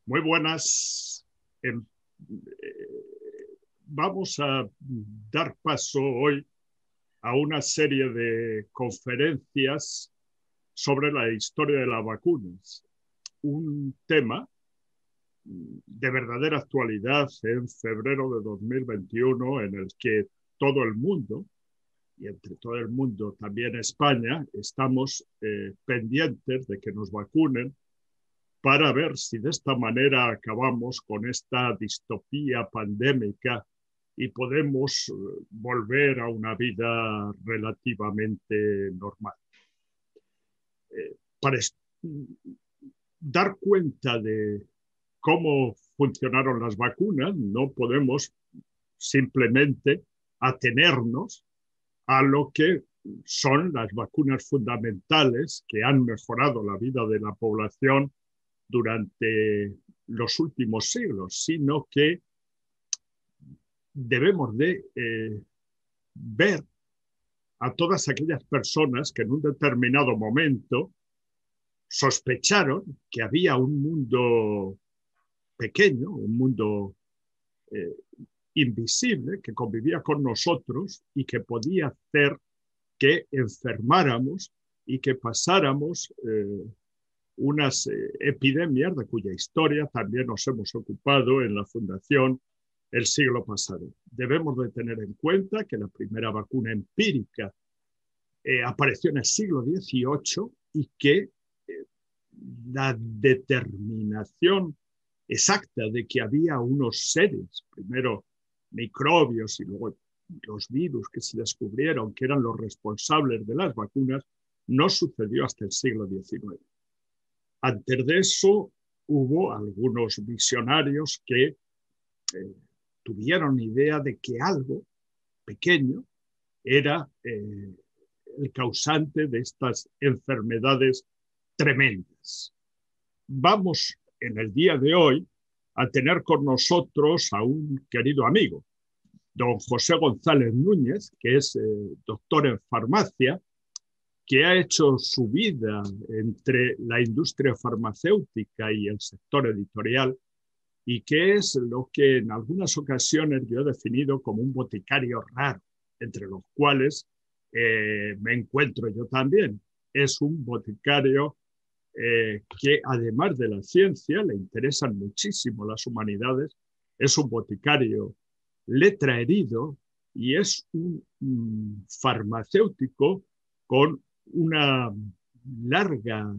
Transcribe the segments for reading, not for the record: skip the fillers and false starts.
Muy buenas. Vamos a dar paso hoy a una serie de conferencias sobre la historia de las vacunas. Un tema de verdadera actualidad en febrero de 2021 en el que todo el mundo, y entre todo el mundo también España, estamos pendientes de que nos vacunen para ver si de esta manera acabamos con esta distopía pandémica y podemos volver a una vida relativamente normal. Para dar cuenta de cómo funcionaron las vacunas, no podemos simplemente atenernos a lo que son las vacunas fundamentales que han mejorado la vida de la población durante los últimos siglos, sino que debemos de ver a todas aquellas personas que en un determinado momento sospecharon que había un mundo pequeño, un mundo invisible que convivía con nosotros y que podía hacer que enfermáramos y que pasáramos unas epidemias de cuya historia también nos hemos ocupado en la Fundación el siglo pasado. Debemos de tener en cuenta que la primera vacuna empírica apareció en el siglo XVIII y que la determinación exacta de que había unos seres, primero microbios y luego los virus que se descubrieron que eran los responsables de las vacunas, no sucedió hasta el siglo XIX. Antes de eso hubo algunos visionarios que tuvieron idea de que algo pequeño era el causante de estas enfermedades tremendas. Vamos en el día de hoy a tener con nosotros a un querido amigo, don José González Núñez, que es doctor en farmacia, que ha hecho su vida entre la industria farmacéutica y el sector editorial y que es lo que en algunas ocasiones yo he definido como un boticario raro, entre los cuales me encuentro yo también. Es un boticario que además de la ciencia le interesan muchísimo las humanidades, es un boticario letraherido y es un farmacéutico con una larga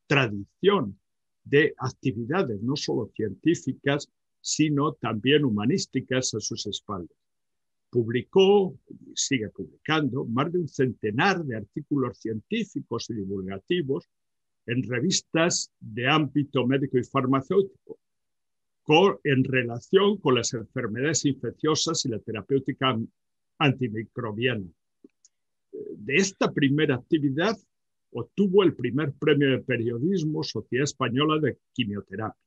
tradición de actividades no solo científicas, sino también humanísticas a sus espaldas. Publicó y sigue publicando más de un centenar de artículos científicos y divulgativos en revistas de ámbito médico y farmacéutico, en relación con las enfermedades infecciosas y la terapéutica antimicrobiana. De esta primera actividad obtuvo el primer premio de periodismo Sociedad Española de Quimioterapia.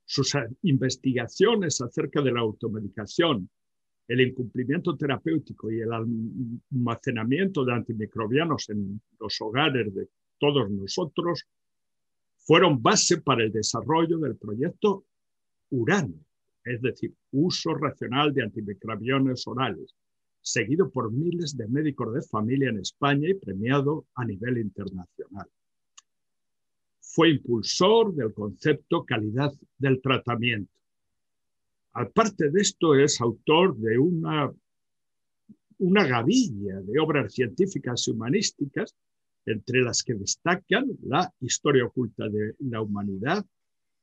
Sus investigaciones acerca de la automedicación, el incumplimiento terapéutico y el almacenamiento de antimicrobianos en los hogares de todos nosotros fueron base para el desarrollo del proyecto Urano, es decir, uso racional de antimicrobianos orales, seguido por miles de médicos de familia en España y premiado a nivel internacional. Fue impulsor del concepto calidad del tratamiento. Aparte de esto, es autor de una gavilla de obras científicas y humanísticas, entre las que destacan la historia oculta de la humanidad,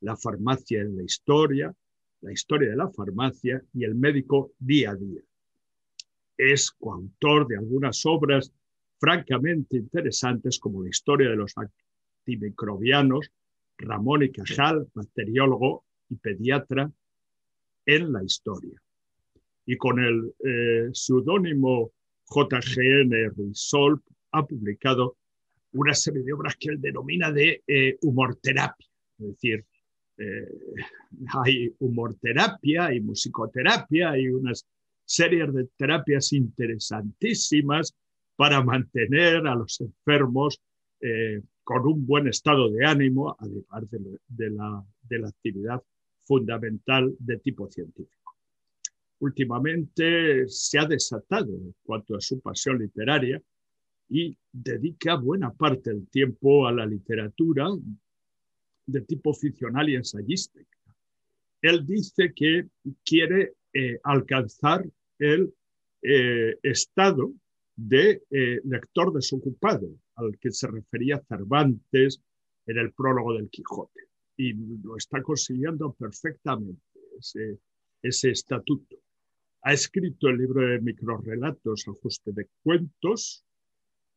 la farmacia en la historia de la farmacia y el médico día a día. Es coautor de algunas obras francamente interesantes como la historia de los antimicrobianos, Ramón y Cajal, bacteriólogo y pediatra en la historia. Y con el seudónimo JGN Ruizol ha publicado una serie de obras que él denomina de humorterapia. Es decir, hay humorterapia, hay musicoterapia, hay unas series de terapias interesantísimas para mantener a los enfermos con un buen estado de ánimo, además de la actividad fundamental de tipo científico. Últimamente se ha desatado en cuanto a su pasión literaria y dedica buena parte del tiempo a la literatura de tipo ficcional y ensayística. Él dice que quiere alcanzar el estado de lector desocupado, al que se refería Cervantes en el prólogo del Quijote. Y lo está consiguiendo perfectamente, ese estatuto. Ha escrito el libro de microrrelatos, Ajuste de cuentos,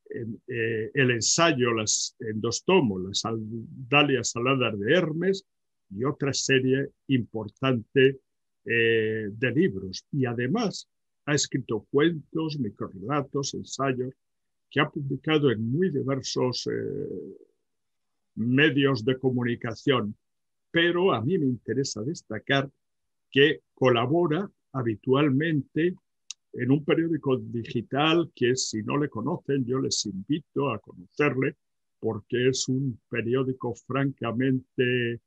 el ensayo en 2 tomos, Las sandalias aladas de Hermes, y otra serie importante de libros. Y además ha escrito cuentos, microrrelatos, ensayos, que ha publicado en muy diversos medios de comunicación. Pero a mí me interesa destacar que colabora habitualmente en un periódico digital que, si no le conocen, yo les invito a conocerle, porque es un periódico francamente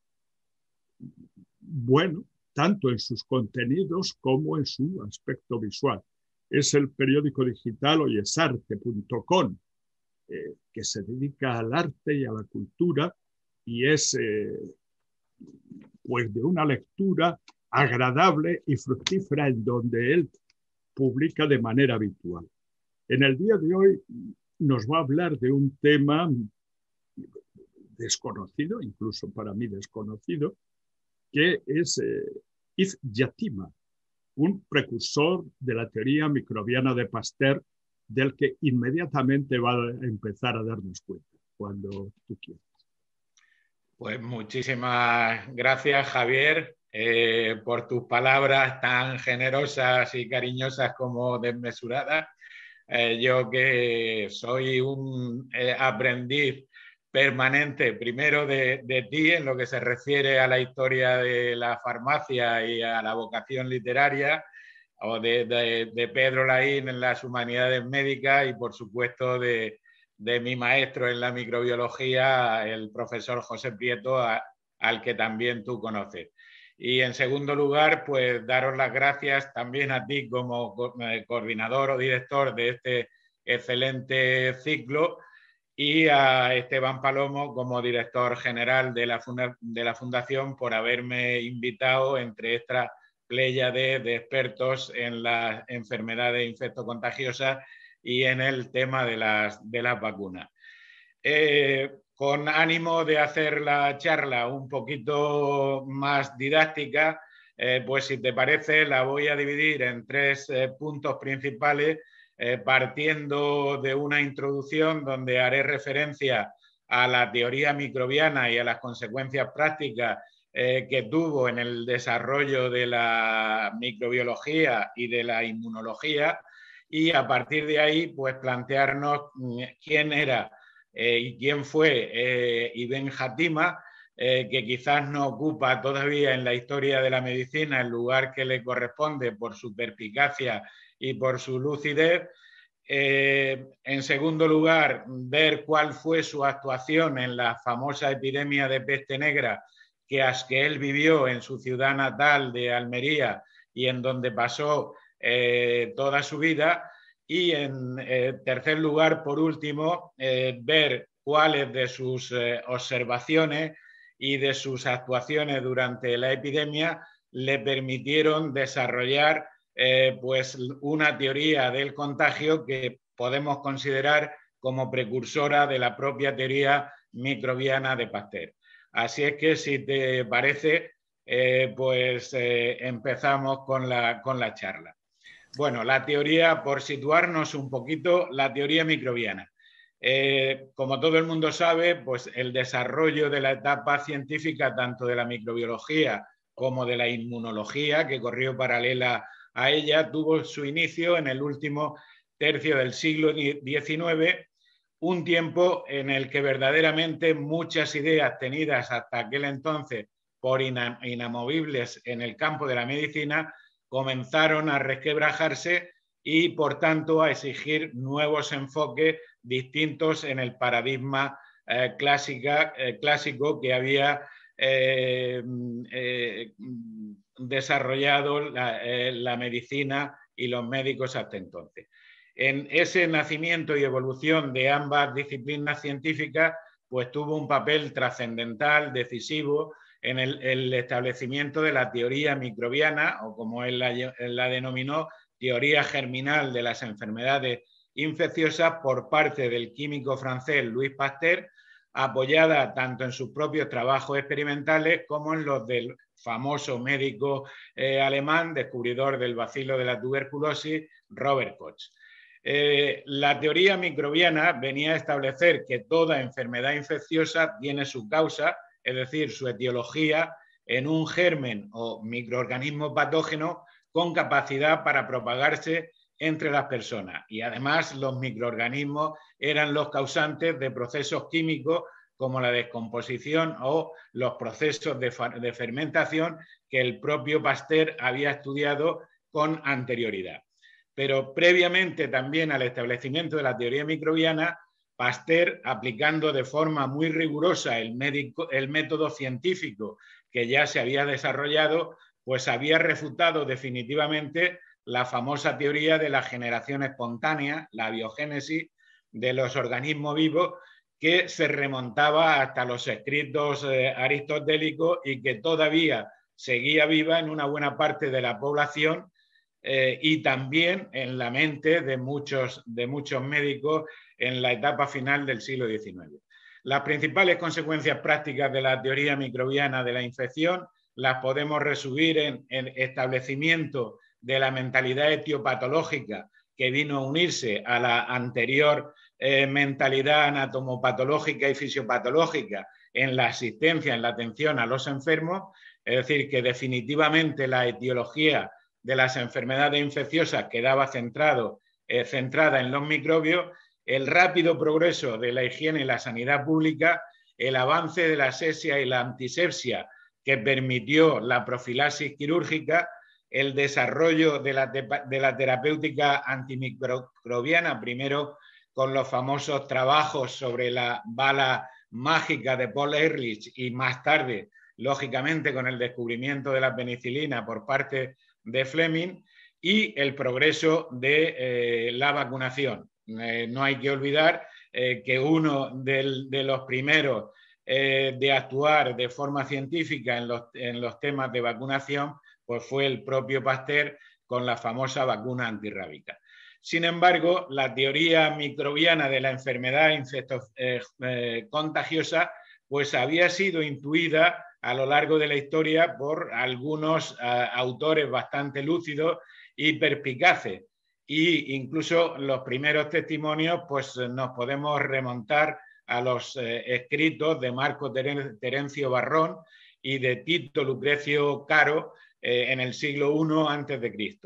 bueno, tanto en sus contenidos como en su aspecto visual. Es el periódico digital hoyesarte.com, que se dedica al arte y a la cultura, y es pues de una lectura agradable y fructífera, en donde él publica de manera habitual. En el día de hoy nos va a hablar de un tema desconocido, incluso para mí desconocido, que es Ibn Yatima, un precursor de la teoría microbiana de Pasteur, del que inmediatamente va a empezar a darnos cuenta, cuando tú quieras. Pues muchísimas gracias, Javier, por tus palabras tan generosas y cariñosas como desmesuradas. Yo, que soy un aprendiz permanente, primero de ti, en lo que se refiere a la historia de la farmacia y a la vocación literaria, o de Pedro Laín en las humanidades médicas, y por supuesto de mi maestro en la microbiología, el profesor José Prieto, al que también tú conoces. Y en segundo lugar, pues daros las gracias también a ti como coordinador o director de este excelente ciclo, y a Esteban Palomo como director general de la Fundación, por haberme invitado entre esta pléyade de expertos en las enfermedades infectocontagiosas y en el tema de las vacunas. Con ánimo de hacer la charla un poquito más didáctica, pues si te parece la voy a dividir en 3 puntos principales, partiendo de una introducción donde haré referencia a la teoría microbiana y a las consecuencias prácticas que tuvo en el desarrollo de la microbiología y de la inmunología, y a partir de ahí pues plantearnos quién era y quién fue Ibn Yatima, que quizás no ocupa todavía en la historia de la medicina el lugar que le corresponde por su perspicacia y por su lucidez. En segundo lugar, ver cuál fue su actuación en la famosa epidemia de peste negra que él vivió en su ciudad natal de Almería, y en donde pasó toda su vida. Y en tercer lugar, por último, ver cuáles de sus observaciones y de sus actuaciones durante la epidemia le permitieron desarrollar pues una teoría del contagio que podemos considerar como precursora de la propia teoría microbiana de Pasteur. Así es que, si te parece, empezamos con la charla. Bueno, la teoría, por situarnos un poquito, la teoría microbiana. Como todo el mundo sabe, pues el desarrollo de la etapa científica, tanto de la microbiología como de la inmunología, que corrió paralela a ella, tuvo su inicio en el último tercio del siglo XIX, un tiempo en el que verdaderamente muchas ideas tenidas hasta aquel entonces por inamovibles en el campo de la medicina comenzaron a resquebrajarse y, por tanto, a exigir nuevos enfoques distintos en el paradigma clásico que había desarrollado la medicina y los médicos hasta entonces. En ese nacimiento y evolución de ambas disciplinas científicas, pues tuvo un papel trascendental, decisivo, en el establecimiento de la teoría microbiana, o como él la denominó, teoría germinal de las enfermedades infecciosas, por parte del químico francés Louis Pasteur, apoyada tanto en sus propios trabajos experimentales como en los del famoso médico alemán, descubridor del bacilo de la tuberculosis, Robert Koch. La teoría microbiana venía a establecer que toda enfermedad infecciosa tiene su causa, es decir, su etiología, en un germen o microorganismo patógeno con capacidad para propagarse entre las personas. Y además los microorganismos eran los causantes de procesos químicos como la descomposición o los procesos de fermentación que el propio Pasteur había estudiado con anterioridad. Pero previamente también al establecimiento de la teoría microbiana, Pasteur, aplicando de forma muy rigurosa el método científico que ya se había desarrollado, pues había refutado definitivamente la famosa teoría de la generación espontánea, la biogénesis de los organismos vivos, que se remontaba hasta los escritos aristotélicos y que todavía seguía viva en una buena parte de la población y también en la mente de muchos médicos en la etapa final del siglo XIX. Las principales consecuencias prácticas de la teoría microbiana de la infección las podemos resumir en establecimiento de la mentalidad etiopatológica que vino a unirse a la anterior mentalidad anatomopatológica y fisiopatológica en la asistencia, en la atención a los enfermos, es decir, que definitivamente la etiología de las enfermedades infecciosas quedaba centrada en los microbios, el rápido progreso de la higiene y la sanidad pública, el avance de la asepsia y la antisepsia que permitió la profilaxis quirúrgica, el desarrollo de la terapéutica antimicrobiana, primero con los famosos trabajos sobre la bala mágica de Paul Ehrlich y más tarde, lógicamente, con el descubrimiento de la penicilina por parte de Fleming, y el progreso de la vacunación. No hay que olvidar que uno de los primeros de actuar de forma científica en los temas de vacunación pues fue el propio Pasteur con la famosa vacuna antirrábica. Sin embargo, la teoría microbiana de la enfermedad contagiosa pues había sido intuida a lo largo de la historia por algunos autores bastante lúcidos y perspicaces. Y incluso los primeros testimonios pues nos podemos remontar a los escritos de Marco Terencio Barrón y de Tito Lucrecio Caro en el siglo I a.C.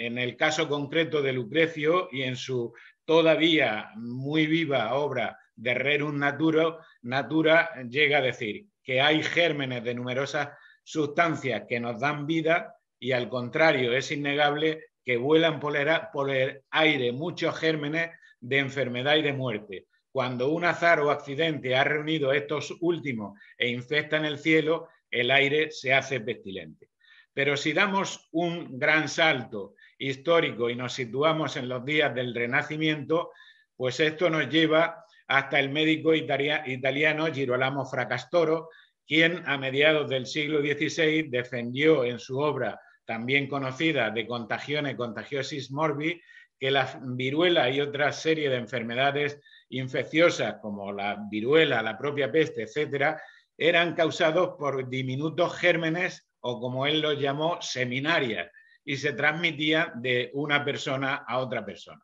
En el caso concreto de Lucrecio y en su todavía muy viva obra de Rerum Natura llega a decir que hay gérmenes de numerosas sustancias que nos dan vida y al contrario es innegable que vuelan por el aire muchos gérmenes de enfermedad y de muerte. Cuando un azar o accidente ha reunido estos últimos e infectan el cielo, el aire se hace pestilente. Pero si damos un gran salto histórico y nos situamos en los días del Renacimiento, pues esto nos lleva hasta el médico italiano Girolamo Fracastoro, quien a mediados del siglo XVI defendió en su obra también conocida de Contagione Contagiosis Morbi, que la viruela y otra serie de enfermedades infecciosas como la viruela, la propia peste, etcétera, eran causados por diminutos gérmenes o como él los llamó, seminarias, y se transmitían de una persona a otra persona.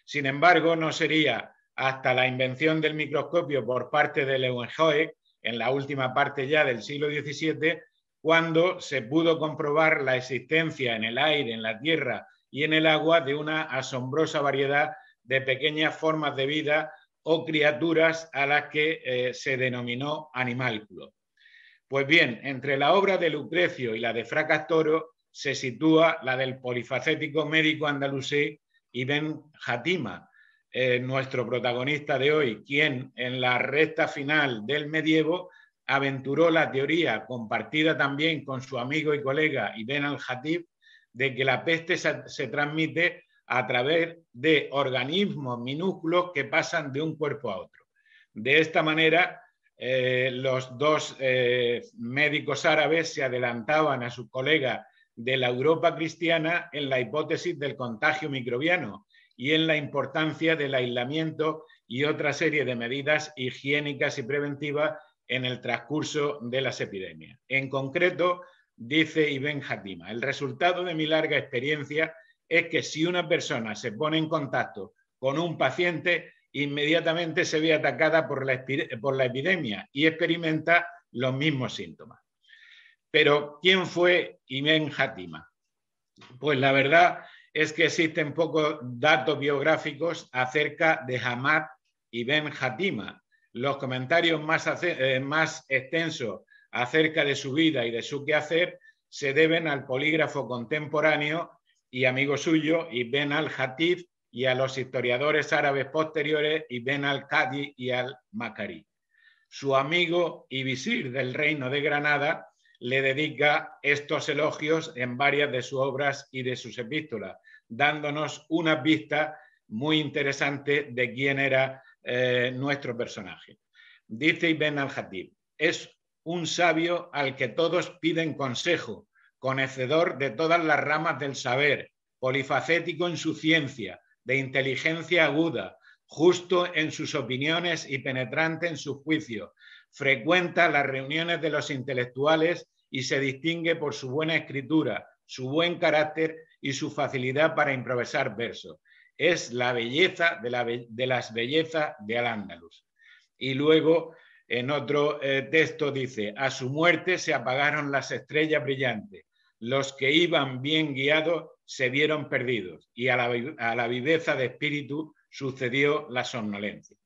Sin embargo, no sería hasta la invención del microscopio por parte de Leeuwenhoek, en la última parte ya del siglo XVII, cuando se pudo comprobar la existencia en el aire, en la tierra y en el agua de una asombrosa variedad de pequeñas formas de vida o criaturas a las que se denominó animálculos. Pues bien, entre la obra de Lucrecio y la de Fracastoro se sitúa la del polifacético médico andalusí Ibn Játima, nuestro protagonista de hoy, quien en la recta final del medievo aventuró la teoría, compartida también con su amigo y colega Ibn al-Jatib, de que la peste se transmite a través de organismos minúsculos que pasan de un cuerpo a otro. De esta manera, los dos médicos árabes se adelantaban a sus colegas de la Europa cristiana en la hipótesis del contagio microbiano y en la importancia del aislamiento y otra serie de medidas higiénicas y preventivas en el transcurso de las epidemias. En concreto, dice Ibn Játima, el resultado de mi larga experiencia es que si una persona se pone en contacto con un paciente, inmediatamente se ve atacada por la epidemia y experimenta los mismos síntomas. Pero, ¿quién fue Ibn Játima? Pues la verdad es que existen pocos datos biográficos acerca de Hamad Ibn Játima. Los comentarios más extensos acerca de su vida y de su quehacer se deben al polígrafo contemporáneo y amigo suyo Ibn al-Jatib y a los historiadores árabes posteriores Ibn al-Qadi y al-Makari. Su amigo y visir del reino de Granada le dedica estos elogios en varias de sus obras y de sus epístolas, dándonos una pista muy interesante de quién era nuestro personaje. Dice Ibn al-Jatib, es un sabio al que todos piden consejo, conocedor de todas las ramas del saber, polifacético en su ciencia, de inteligencia aguda, justo en sus opiniones y penetrante en sus juicios. Frecuenta las reuniones de los intelectuales y se distingue por su buena escritura, su buen carácter y su facilidad para improvisar versos. Es la belleza de las bellezas de Al-Ándalus. Y luego, en otro texto dice, a su muerte se apagaron las estrellas brillantes, los que iban bien guiados se vieron perdidos y a la viveza de espíritu sucedió la somnolencia.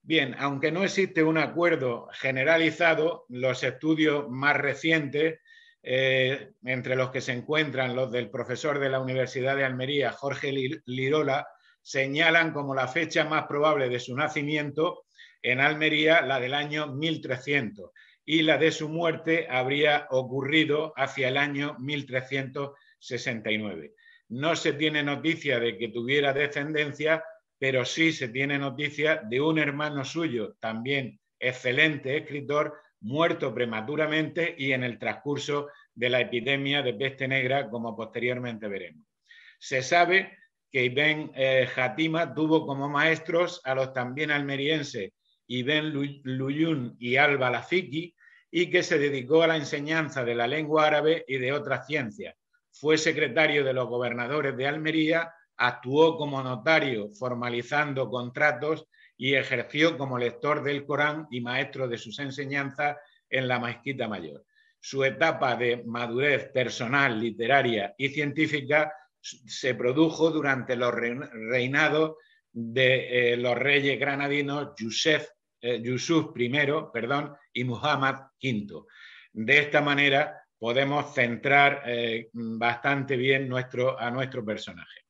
Bien, aunque no existe un acuerdo generalizado, los estudios más recientes, entre los que se encuentran los del profesor de la Universidad de Almería, Jorge Lirola, señalan como la fecha más probable de su nacimiento en Almería la del año 1300 y la de su muerte habría ocurrido hacia el año 1369. No se tiene noticia de que tuviera descendencia, pero sí se tiene noticia de un hermano suyo, también excelente escritor, muerto prematuramente y en el transcurso de la epidemia de peste negra, como posteriormente veremos. Se sabe que Ibn Játima tuvo como maestros a los también almerienses Ibn Luyún y al-Balafiki y que se dedicó a la enseñanza de la lengua árabe y de otras ciencias. Fue secretario de los gobernadores de Almería, actuó como notario formalizando contratos y ejerció como lector del Corán y maestro de sus enseñanzas en la Mezquita Mayor. Su etapa de madurez personal, literaria y científica se produjo durante los reinados de los reyes granadinos Yusuf I y Muhammad V. De esta manera podemos centrar bastante bien a nuestro personaje.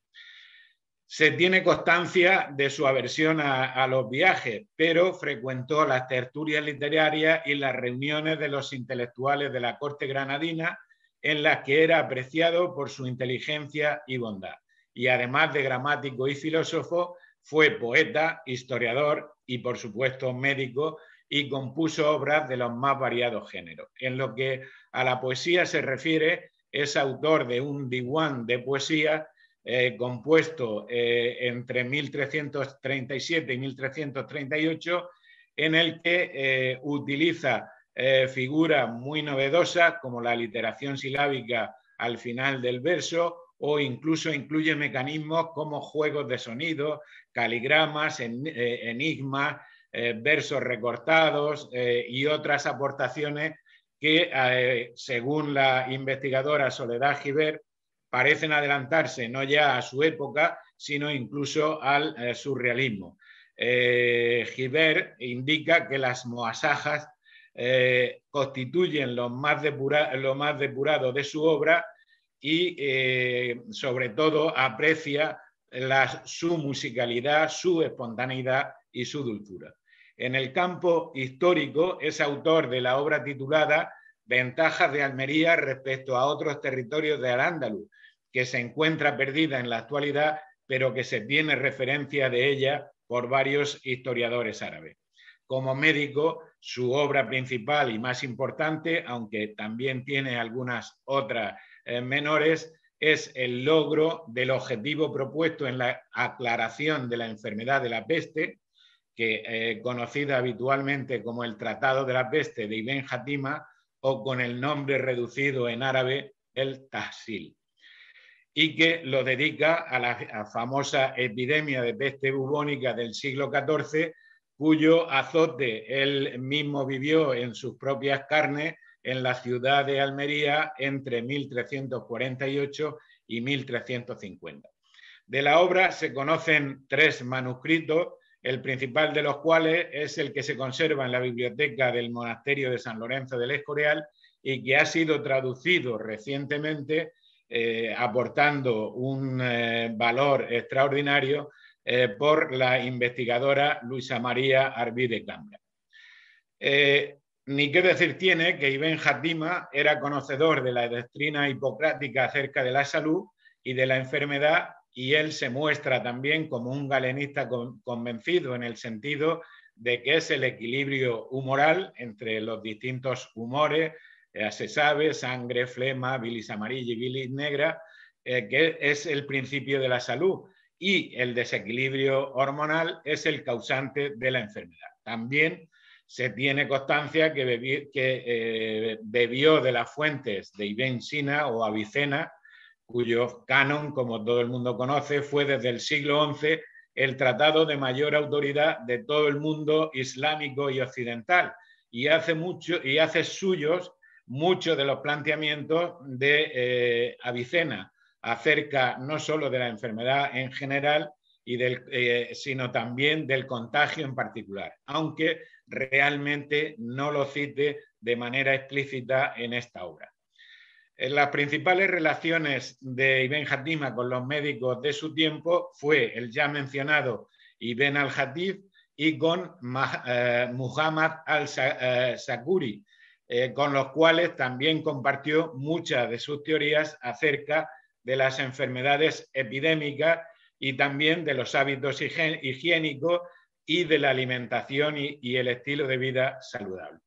Se tiene constancia de su aversión a los viajes, pero frecuentó las tertulias literarias y las reuniones de los intelectuales de la corte granadina, en las que era apreciado por su inteligencia y bondad. Y además de gramático y filósofo, fue poeta, historiador y, por supuesto, médico, y compuso obras de los más variados géneros. En lo que a la poesía se refiere, es autor de un diwan de poesía compuesto entre 1337 y 1338, en el que utiliza figuras muy novedosas como la aliteración silábica al final del verso, o incluso incluye mecanismos como juegos de sonido, caligramas, enigmas, versos recortados y otras aportaciones que, según la investigadora Soledad Gibert, parecen adelantarse no ya a su época, sino incluso al surrealismo. Gibert indica que las moasajas constituyen lo más depurado de su obra y sobre todo aprecia su musicalidad, su espontaneidad y su dulzura. En el campo histórico es autor de la obra titulada Ventajas de Almería respecto a otros territorios de Al-Ándalus, que se encuentra perdida en la actualidad, pero que se tiene referencia de ella por varios historiadores árabes. Como médico, su obra principal y más importante, aunque también tiene algunas otras menores, es el logro del objetivo propuesto en la aclaración de la enfermedad de la peste, que conocida habitualmente como el Tratado de la Peste de Ibn Játima, o con el nombre reducido en árabe, el Tahsil, y que lo dedica a la famosa epidemia de peste bubónica del siglo XIV, cuyo azote él mismo vivió en sus propias carnes en la ciudad de Almería entre 1348 y 1350. De la obra se conocen 3 manuscritos, el principal de los cuales es el que se conserva en la biblioteca del monasterio de San Lorenzo del Escorial y que ha sido traducido recientemente, aportando un valor extraordinario por la investigadora Luisa María Arbí de Cambra. Ni qué decir tiene que Ibn Játima era conocedor de la doctrina hipocrática acerca de la salud y de la enfermedad, y él se muestra también como un galenista convencido en el sentido de que es el equilibrio humoral entre los distintos humores, se sabe, sangre, flema, bilis amarilla y bilis negra, que es el principio de la salud, y el desequilibrio hormonal es el causante de la enfermedad. También se tiene constancia que bebió de las fuentes de Ibn Sina o Avicena, cuyo canon, como todo el mundo conoce, fue desde el siglo XI el tratado de mayor autoridad de todo el mundo islámico y occidental, y hace suyos muchos de los planteamientos de Avicena acerca no solo de la enfermedad en general, sino también del contagio en particular, aunque realmente no lo cite de manera explícita en esta obra. Las principales relaciones de Ibn Játima con los médicos de su tiempo fue el ya mencionado Ibn al-Hatib y con Muhammad al-Sakuri, con los cuales también compartió muchas de sus teorías acerca de las enfermedades epidémicas y también de los hábitos higiénicos y de la alimentación y el estilo de vida saludable.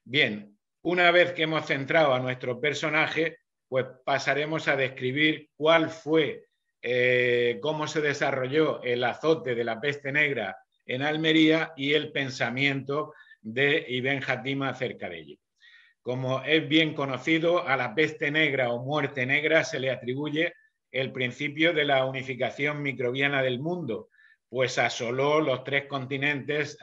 Bien, una vez que hemos centrado a nuestro personaje, pues pasaremos a describir cuál fue, cómo se desarrolló el azote de la peste negra en Almería y el pensamiento de Ibn Játima acerca de ello. Como es bien conocido, a la peste negra o muerte negra se le atribuye el principio de la unificación microbiana del mundo, pues asoló los 3 continentes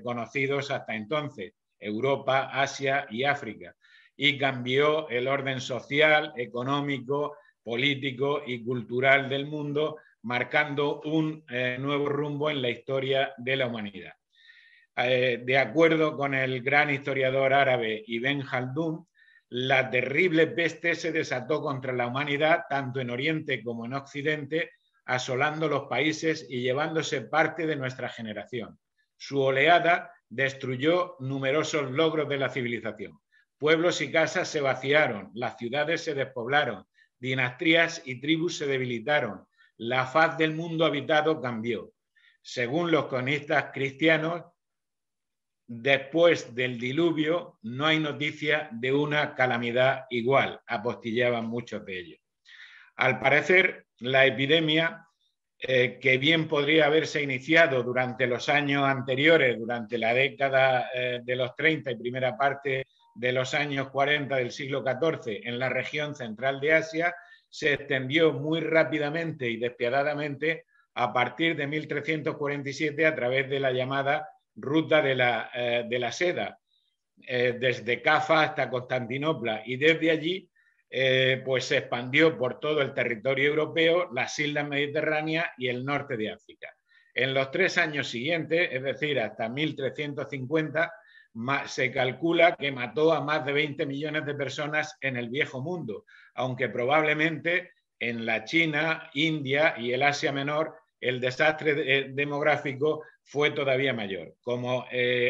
conocidos hasta entonces, Europa, Asia y África, y cambió el orden social, económico, político y cultural del mundo, marcando un nuevo rumbo en la historia de la humanidad. De acuerdo con el gran historiador árabe Ibn Khaldun, la terrible peste se desató contra la humanidad tanto en Oriente como en Occidente, asolando los países y llevándose parte de nuestra generación. Su oleada destruyó numerosos logros de la civilización. Pueblos y casas se vaciaron, las ciudades se despoblaron, dinastías y tribus se debilitaron, la faz del mundo habitado cambió. Según los cronistas cristianos, después del diluvio no hay noticia de una calamidad igual, apostillaban muchos de ellos. Al parecer, la epidemia, que bien podría haberse iniciado durante los años anteriores, durante la década de los 30 y primera parte de los años 40 del siglo XIV en la región central de Asia, se extendió muy rápidamente y despiadadamente a partir de 1347 a través de la llamada Ruta de la Seda, desde Cafa hasta Constantinopla, y desde allí pues se expandió por todo el territorio europeo, las islas mediterráneas y el norte de África. En los 3 años siguientes, es decir, hasta 1350, se calcula que mató a más de 20 millones de personas en el Viejo Mundo, aunque probablemente en la China, India y el Asia Menor el desastre demográfico fue todavía mayor. Como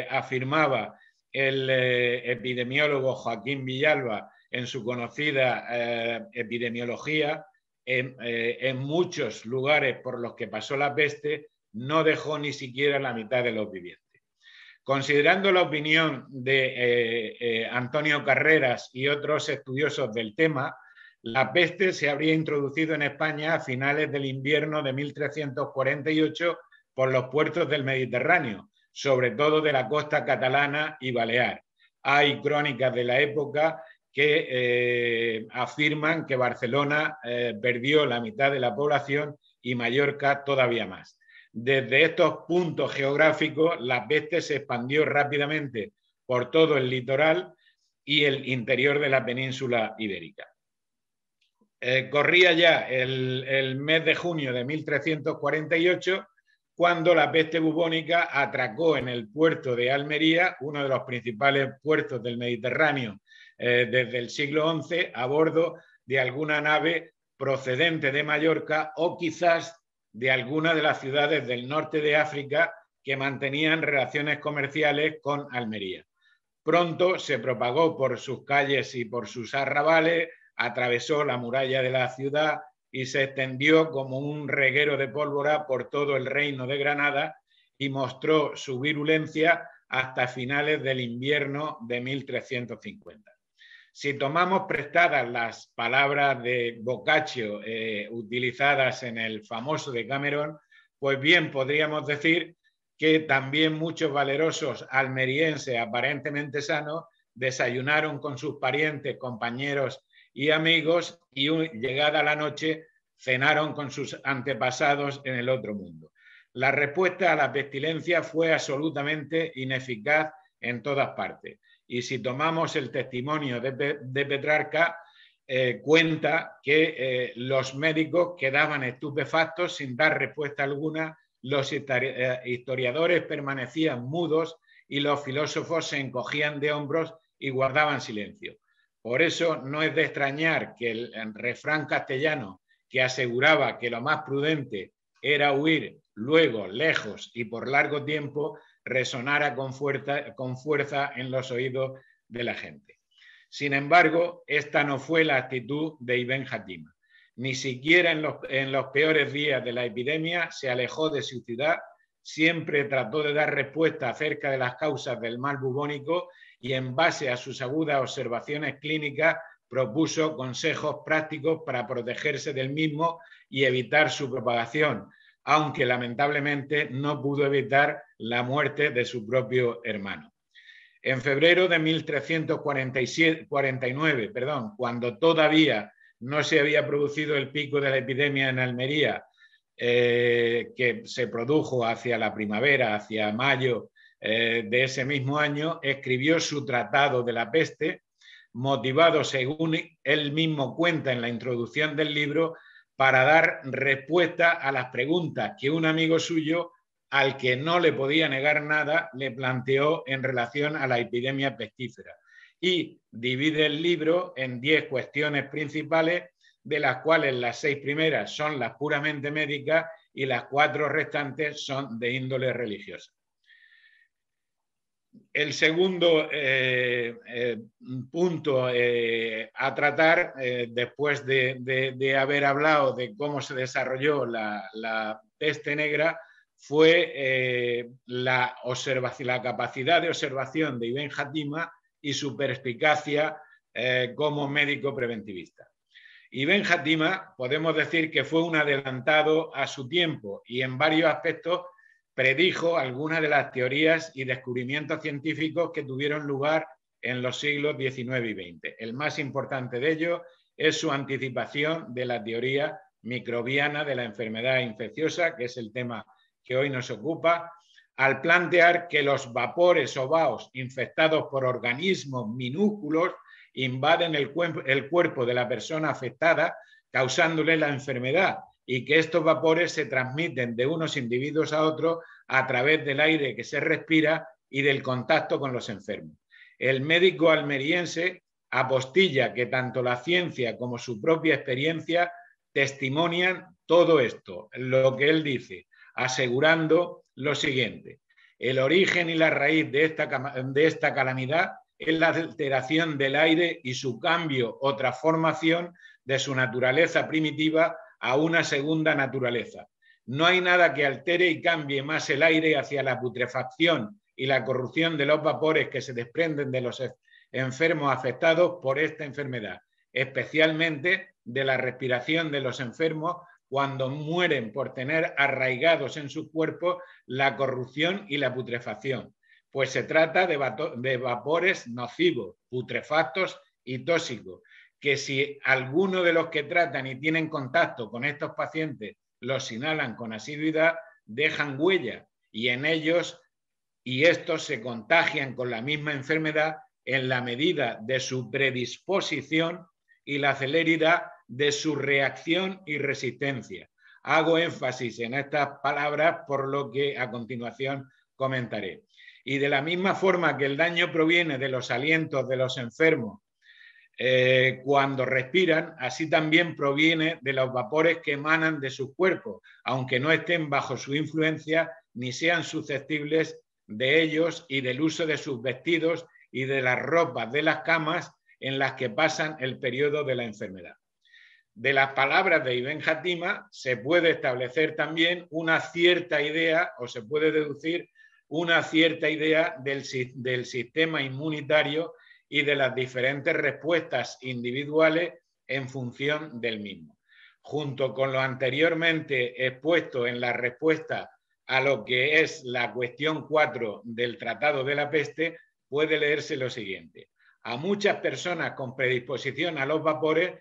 afirmaba el epidemiólogo Joaquín Villalba en su conocida epidemiología, en muchos lugares por los que pasó la peste no dejó ni siquiera la mitad de los vivientes. Considerando la opinión de Antonio Carreras y otros estudiosos del tema, la peste se habría introducido en España a finales del invierno de 1348 por los puertos del Mediterráneo, sobre todo de la costa catalana y balear. Hay crónicas de la época que afirman que Barcelona perdió la mitad de la población y Mallorca todavía más. Desde estos puntos geográficos, la peste se expandió rápidamente por todo el litoral y el interior de la península ibérica. Corría ya el mes de junio de 1348 cuando la peste bubónica atracó en el puerto de Almería, uno de los principales puertos del Mediterráneo desde el siglo XI, a bordo de alguna nave procedente de Mallorca o quizás de alguna de las ciudades del norte de África que mantenían relaciones comerciales con Almería. Pronto se propagó por sus calles y por sus arrabales, atravesó la muralla de la ciudad y se extendió como un reguero de pólvora por todo el reino de Granada y mostró su virulencia hasta finales del invierno de 1350. Si tomamos prestadas las palabras de Boccaccio utilizadas en el famoso Decamerón, pues bien podríamos decir que también muchos valerosos almerienses aparentemente sanos desayunaron con sus parientes, compañeros y amigos y llegada la noche cenaron con sus antepasados en el otro mundo. La respuesta a la pestilencia fue absolutamente ineficaz en todas partes. Y si tomamos el testimonio de Petrarca, cuenta que los médicos quedaban estupefactos sin dar respuesta alguna, los historiadores permanecían mudos y los filósofos se encogían de hombros y guardaban silencio. Por eso no es de extrañar que el refrán castellano que aseguraba que lo más prudente era huir luego, lejos y por largo tiempo, resonara con fuerza en los oídos de la gente. Sin embargo, esta no fue la actitud de Ibn Játima. Ni siquiera en los peores días de la epidemia se alejó de su ciudad, siempre trató de dar respuesta acerca de las causas del mal bubónico y en base a sus agudas observaciones clínicas propuso consejos prácticos para protegerse del mismo y evitar su propagación, aunque lamentablemente no pudo evitar la muerte de su propio hermano. En febrero de 1349, cuando todavía no se había producido el pico de la epidemia en Almería, que se produjo hacia la primavera, hacia mayo de ese mismo año, escribió su Tratado de la Peste, motivado, según él mismo cuenta en la introducción del libro, para dar respuesta a las preguntas que un amigo suyo, al que no le podía negar nada, le planteó en relación a la epidemia pestífera. Y divide el libro en 10 cuestiones principales, de las cuales las 6 primeras son las puramente médicas y las 4 restantes son de índole religiosa. El segundo punto a tratar, después de haber hablado de cómo se desarrolló la peste negra, fue la capacidad de observación de Ibn Játima y su perspicacia como médico preventivista. Ibn Játima podemos decir que fue un adelantado a su tiempo y en varios aspectos predijo algunas de las teorías y descubrimientos científicos que tuvieron lugar en los siglos XIX y XX. El más importante de ellos es su anticipación de la teoría microbiana de la enfermedad infecciosa, que es el tema que hoy nos ocupa, al plantear que los vapores o vaos infectados por organismos minúsculos invaden el cuerpo de la persona afectada, causándole la enfermedad, y que estos vapores se transmiten de unos individuos a otros a través del aire que se respira y del contacto con los enfermos. El médico almeriense apostilla que tanto la ciencia como su propia experiencia testimonian todo esto, lo que él dice, asegurando lo siguiente: el origen y la raíz de esta calamidad es la alteración del aire y su cambio o transformación de su naturaleza primitiva a una segunda naturaleza. No hay nada que altere y cambie más el aire hacia la putrefacción y la corrupción de los vapores que se desprenden de los enfermos afectados por esta enfermedad, especialmente de la respiración de los enfermos cuando mueren por tener arraigados en sus cuerpos la corrupción y la putrefacción, pues se trata de vapores nocivos, putrefactos y tóxicos, que si alguno de los que tratan y tienen contacto con estos pacientes los inhalan con asiduidad, dejan huella y en ellos y estos se contagian con la misma enfermedad en la medida de su predisposición y la celeridad de su reacción y resistencia. Hago énfasis en estas palabras por lo que a continuación comentaré. Y de la misma forma que el daño proviene de los alientos de los enfermos cuando respiran, así también proviene de los vapores que emanan de sus cuerpos, aunque no estén bajo su influencia ni sean susceptibles de ellos y del uso de sus vestidos y de las ropas de las camas en las que pasan el periodo de la enfermedad. De las palabras de Ibn Játima se puede establecer también una cierta idea, o se puede deducir una cierta idea del sistema inmunitario y de las diferentes respuestas individuales en función del mismo. Junto con lo anteriormente expuesto en la respuesta a lo que es la cuestión 4 del Tratado de la Peste, puede leerse lo siguiente: a muchas personas con predisposición a los vapores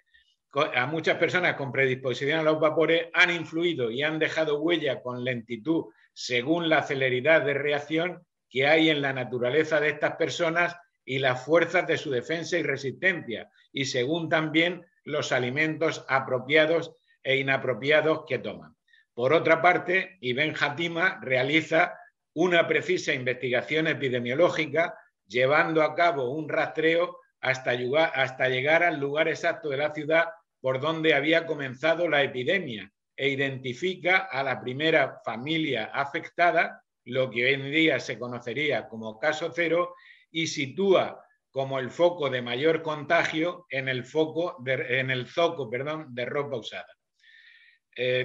han influido y han dejado huella con lentitud según la celeridad de reacción que hay en la naturaleza de estas personas y las fuerzas de su defensa y resistencia, y según también los alimentos apropiados e inapropiados que toman. Por otra parte, Ibn Játima realiza una precisa investigación epidemiológica, llevando a cabo un rastreo hasta llegar al lugar exacto de la ciudad por donde había comenzado la epidemia e identifica a la primera familia afectada, lo que hoy en día se conocería como caso cero, y sitúa como el foco de mayor contagio en el zoco de ropa usada.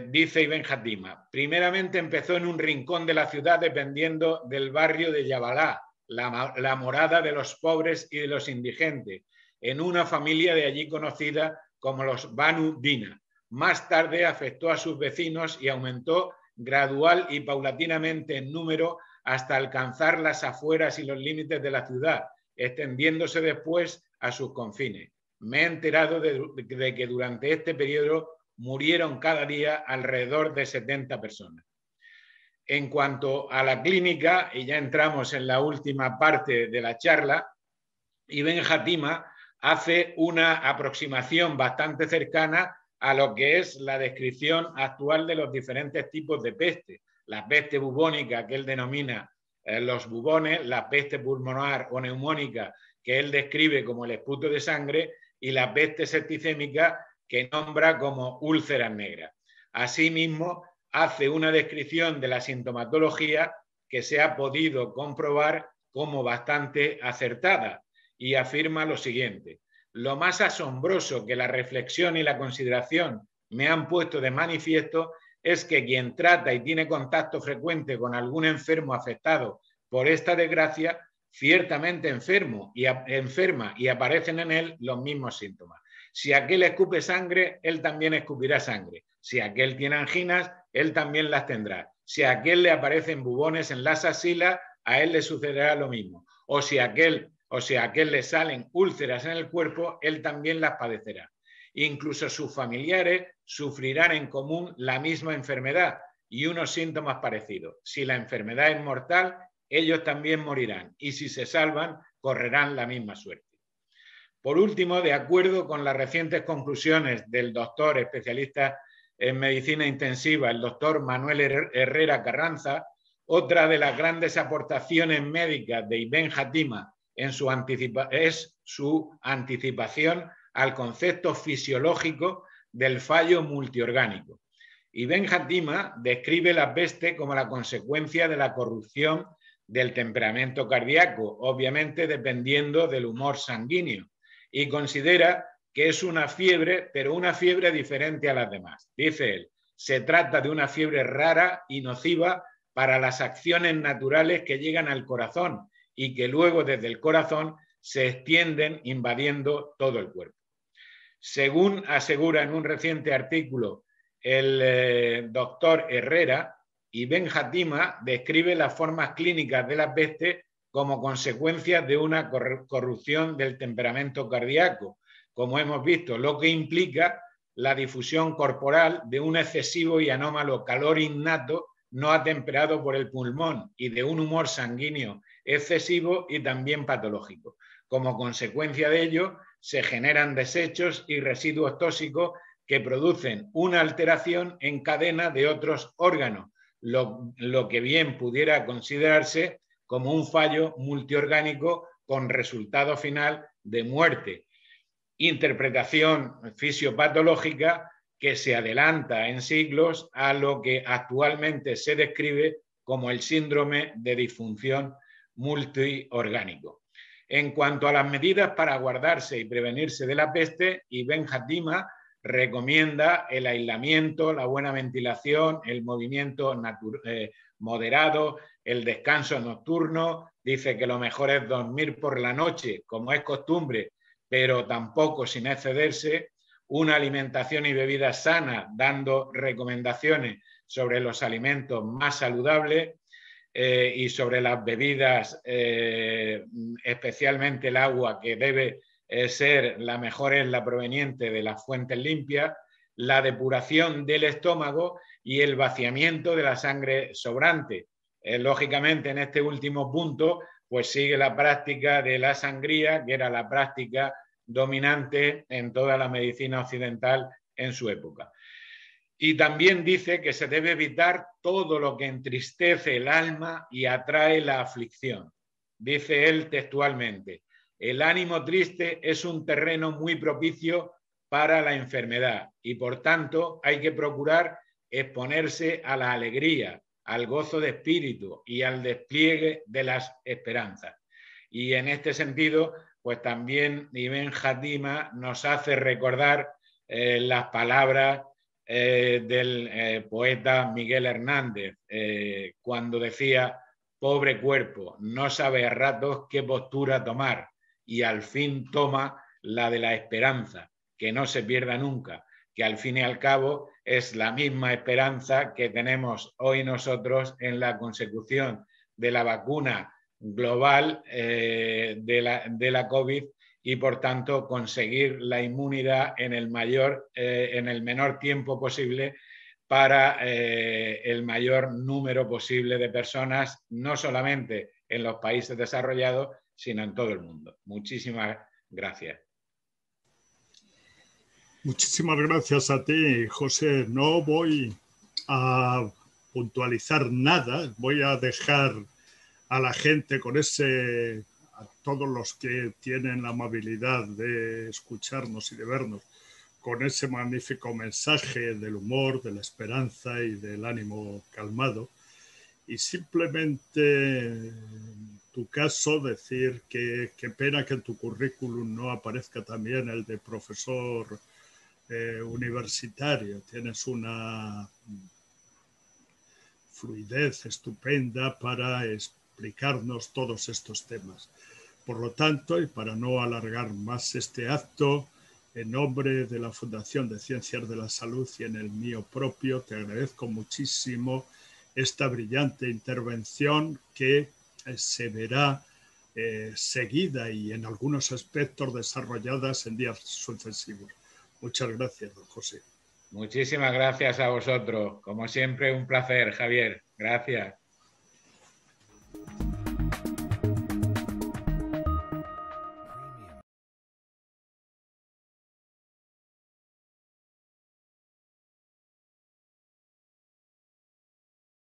Dice Ibn Játima: primeramente empezó en un rincón de la ciudad dependiendo del barrio de Yabalá, la morada de los pobres y de los indigentes, en una familia de allí conocida como los Banu Dina. Más tarde afectó a sus vecinos y aumentó gradual y paulatinamente en número hasta alcanzar las afueras y los límites de la ciudad, extendiéndose después a sus confines. Me he enterado de que durante este periodo murieron cada día alrededor de 70 personas. En cuanto a la clínica, y ya entramos en la última parte de la charla, Ibn Játima hace una aproximación bastante cercana a lo que es la descripción actual de los diferentes tipos de peste. La peste bubónica, que él denomina los bubones, la peste pulmonar o neumónica, que él describe como el esputo de sangre, y la peste septicémica, que nombra como úlceras negras. Asimismo, hace una descripción de la sintomatología que se ha podido comprobar como bastante acertada y afirma lo siguiente: lo más asombroso que la reflexión y la consideración me han puesto de manifiesto es que quien trata y tiene contacto frecuente con algún enfermo afectado por esta desgracia, ciertamente enferma y aparecen en él los mismos síntomas. Si aquel escupe sangre, él también escupirá sangre. Si aquel tiene anginas, él también las tendrá. Si a aquel le aparecen bubones en las axilas, a él le sucederá lo mismo. O si a aquel le salen úlceras en el cuerpo, él también las padecerá. Incluso sus familiares sufrirán en común la misma enfermedad y unos síntomas parecidos. Si la enfermedad es mortal, ellos también morirán, y si se salvan, correrán la misma suerte. Por último, de acuerdo con las recientes conclusiones del doctor especialista en medicina intensiva, el doctor Manuel Herrera Carranza, otra de las grandes aportaciones médicas de Ibn Játima es su anticipación al concepto fisiológico del fallo multiorgánico. Ibn Hatima describe la peste como la consecuencia de la corrupción del temperamento cardíaco, obviamente dependiendo del humor sanguíneo, y considera que es una fiebre, pero una fiebre diferente a las demás. Dice él, se trata de una fiebre rara y nociva para las acciones naturales que llegan al corazón y que luego desde el corazón se extienden invadiendo todo el cuerpo. Según asegura en un reciente artículo el doctor Herrera, Ibn Hatima describe las formas clínicas de la peste como consecuencia de una corrupción del temperamento cardíaco, como hemos visto, lo que implica la difusión corporal de un excesivo y anómalo calor innato no atemperado por el pulmón y de un humor sanguíneo excesivo y también patológico. Como consecuencia de ello, se generan desechos y residuos tóxicos que producen una alteración en cadena de otros órganos, lo que bien pudiera considerarse como un fallo multiorgánico con resultado final de muerte. Interpretación fisiopatológica que se adelanta en siglos a lo que actualmente se describe como el síndrome de disfunción multiorgánico. En cuanto a las medidas para guardarse y prevenirse de la peste, Ibn Hatima recomienda el aislamiento, la buena ventilación, el movimiento moderado, el descanso nocturno. Dice que lo mejor es dormir por la noche, como es costumbre, pero tampoco sin excederse, una alimentación y bebidas sanas, dando recomendaciones sobre los alimentos más saludables y sobre las bebidas, especialmente el agua, que debe ser la mejor, es la proveniente de las fuentes limpias, la depuración del estómago y el vaciamiento de la sangre sobrante. Lógicamente, en este último punto, pues sigue la práctica de la sangría, que era la práctica dominante en toda la medicina occidental en su época. Y también dice que se debe evitar todo lo que entristece el alma y atrae la aflicción. Dice él textualmente, el ánimo triste es un terreno muy propicio para la enfermedad y por tanto hay que procurar exponerse a la alegría, al gozo de espíritu y al despliegue de las esperanzas. Y en este sentido, pues también Ibn Hatima nos hace recordar las palabras del poeta Miguel Hernández, cuando decía, pobre cuerpo, no sabe a ratos qué postura tomar y al fin toma la de la esperanza, que no se pierda nunca, que al fin y al cabo es la misma esperanza que tenemos hoy nosotros en la consecución de la vacuna global de la COVID y por tanto conseguir la inmunidad en el menor tiempo posible para el mayor número posible de personas, no solamente en los países desarrollados, sino en todo el mundo. Muchísimas gracias. Muchísimas gracias a ti, José. No voy a puntualizar nada, voy a dejar a la gente con a todos los que tienen la amabilidad de escucharnos y de vernos, con ese magnífico mensaje del humor, de la esperanza y del ánimo calmado. Y simplemente, en tu caso, decir que qué pena que en tu currículum no aparezca también el de profesor universitario. Tienes una fluidez estupenda para explicarnos todos estos temas. Por lo tanto, y para no alargar más este acto, en nombre de la Fundación de Ciencias de la Salud y en el mío propio, te agradezco muchísimo esta brillante intervención que se verá seguida y en algunos aspectos desarrolladas en días sucesivos. Muchas gracias, don José. Muchísimas gracias a vosotros. Como siempre, un placer, Javier. Gracias.